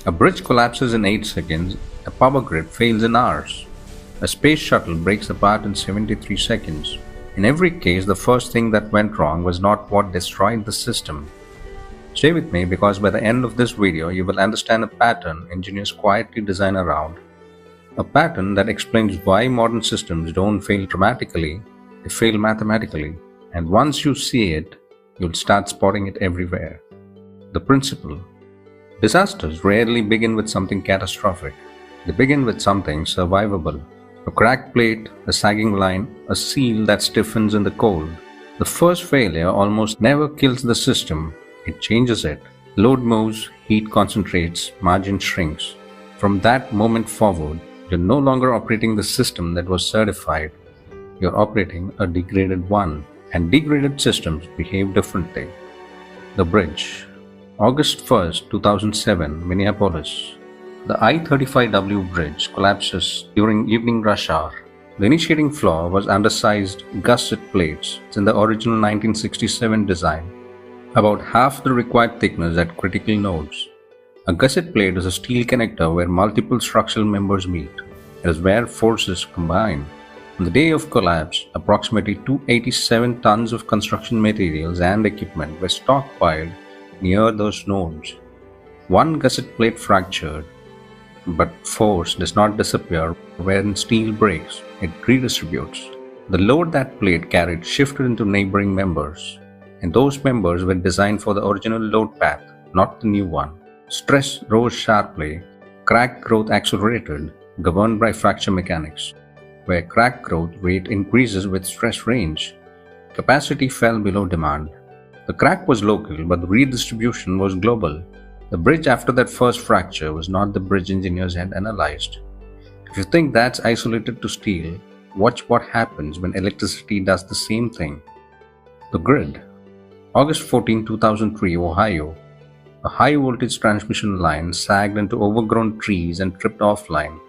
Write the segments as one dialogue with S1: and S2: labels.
S1: A bridge collapses in 8 seconds, a power grid fails in hours. A space shuttle breaks apart in 73 seconds. In every case, the first thing that went wrong was not what destroyed the system. Stay with me because by the end of this video, you will understand a pattern engineers quietly design around. A pattern that explains why modern systems don't fail dramatically, they fail mathematically. And once you see it, you'll start spotting it everywhere. The principle. Disasters rarely begin with something catastrophic. They begin with something survivable. A cracked plate, a sagging line, a seal that stiffens in the cold. The first failure almost never kills the system, it changes it. Load moves, heat concentrates, margin shrinks. From that moment forward, you're no longer operating the system that was certified. You're operating a degraded one, and degraded systems behave differently. The bridge. August 1st, 2007, Minneapolis. The I-35W bridge collapses during evening rush hour. The initiating flaw was undersized gusset plates in the original 1967 design, about half the required thickness at critical nodes. A gusset plate is a steel connector where multiple structural members meet. It is where forces combine. On the day of collapse, approximately 287 tons of construction materials and equipment were stockpiled near those nodes. One gusset plate fractured, but force does not disappear when steel breaks, it redistributes. The load that plate carried shifted into neighboring members, and those members were designed for the original load path, not the new one. Stress rose sharply, crack growth accelerated, governed by fracture mechanics, where crack growth rate increases with stress range. Capacity fell below demand. The crack was local, but the redistribution was global. The bridge after that first fracture was not the bridge engineers had analyzed. If you think that's isolated to steel, watch what happens when electricity does the same thing. The grid. August 14, 2003, Ohio. A high-voltage transmission line sagged into overgrown trees and tripped offline.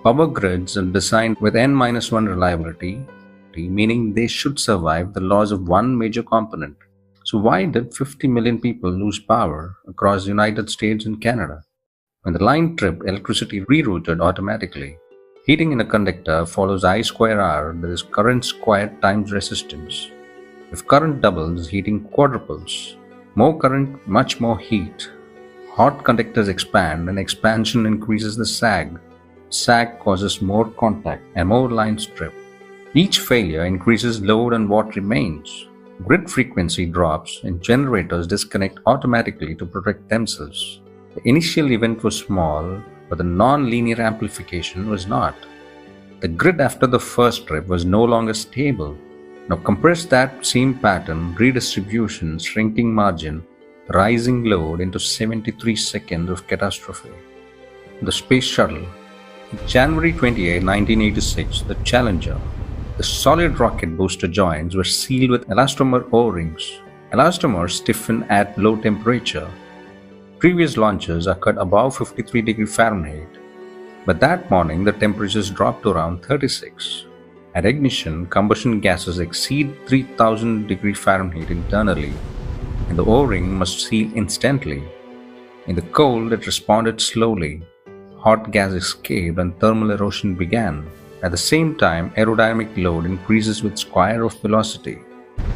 S1: Power grids are designed with N-1 reliability, meaning they should survive the loss of one major component. So why did 50 million people lose power across the United States and Canada? When the line tripped, electricity rerouted automatically. Heating in a conductor follows I square R, that is current squared times resistance. If current doubles, heating quadruples. More current, much more heat. Hot conductors expand and expansion increases the sag. Sag causes more contact and more lines trip. Each failure increases load and what remains. Grid frequency drops and generators disconnect automatically to protect themselves. The initial event was small, but the nonlinear amplification was not. The grid after the first trip was no longer stable. Now compress that same pattern, redistribution, shrinking margin, rising load into 73 seconds of catastrophe. The Space Shuttle. January 28, 1986, the Challenger. The solid rocket booster joints were sealed with elastomer O-rings. Elastomers stiffen at low temperature. Previous launches occurred above 53 degrees Fahrenheit, but that morning the temperatures dropped to around 36. At ignition, combustion gases exceed 3000 degrees Fahrenheit internally, and the O-ring must seal instantly. In the cold, it responded slowly. Hot gas escaped and thermal erosion began. At the same time, aerodynamic load increases with square of velocity.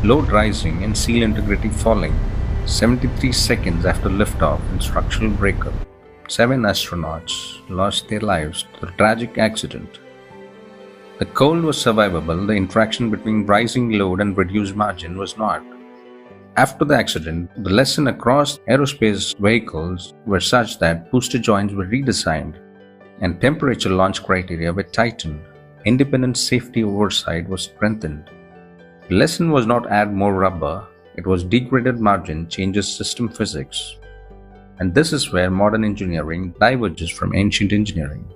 S1: Load rising and seal integrity falling. 73 seconds after liftoff and structural breakup. 7 astronauts lost their lives to a tragic accident. The cold was survivable, the interaction between rising load and reduced margin was not. After the accident, the lesson across aerospace vehicles were such that booster joints were redesigned and temperature launch criteria were tightened. Independent safety oversight was strengthened. The lesson was not add more rubber, it was degraded margin changes system physics. And this is where modern engineering diverges from ancient engineering.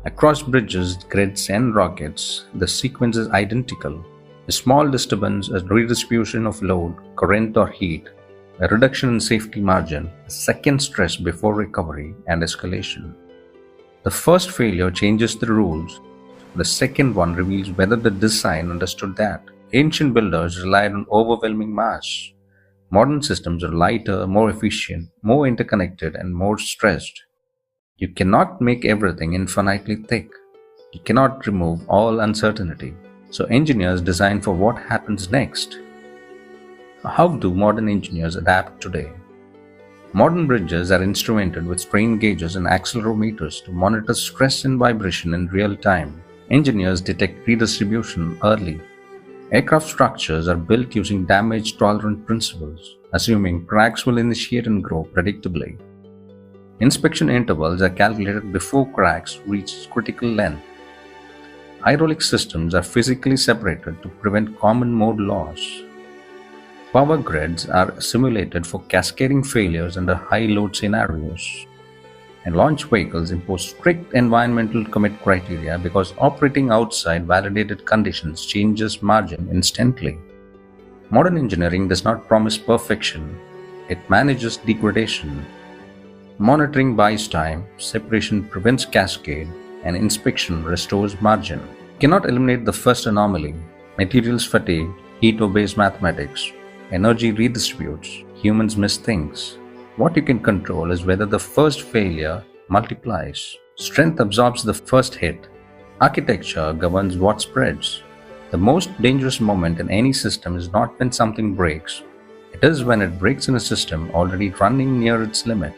S1: Across bridges, grids, and rockets, the sequence is identical. A small disturbance, a redistribution of load, current or heat, a reduction in safety margin, a second stress before recovery, and escalation. The first failure changes the rules. The second one reveals whether the design understood that. Ancient builders relied on overwhelming mass. Modern systems are lighter, more efficient, more interconnected, and more stressed. You cannot make everything infinitely thick. You cannot remove all uncertainty. So engineers design for what happens next. How do modern engineers adapt today? Modern bridges are instrumented with strain gauges and accelerometers to monitor stress and vibration in real time. Engineers detect redistribution early. Aircraft structures are built using damage-tolerant principles, assuming cracks will initiate and grow predictably. Inspection intervals are calculated before cracks reach critical length. Hydraulic systems are physically separated to prevent common mode loss. Power grids are simulated for cascading failures under high-load scenarios. And launch vehicles impose strict environmental commit criteria because operating outside validated conditions changes margin instantly. Modern engineering does not promise perfection, it manages degradation. Monitoring buys time, separation prevents cascade, and inspection restores margin. You cannot eliminate the first anomaly. Materials fatigue, heat obeys mathematics, energy redistributes, humans miss things. What you can control is whether the first failure multiplies. Strength absorbs the first hit. Architecture governs what spreads. The most dangerous moment in any system is not when something breaks. It is when it breaks in a system already running near its limit.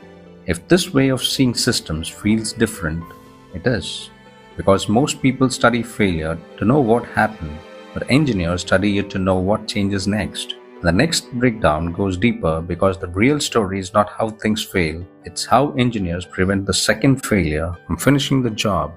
S1: If this way of seeing systems feels different, it is. Because most people study failure to know what happened, but engineers study it to know what changes next. The next breakdown goes deeper because the real story is not how things fail, it's how engineers prevent the second failure from finishing the job.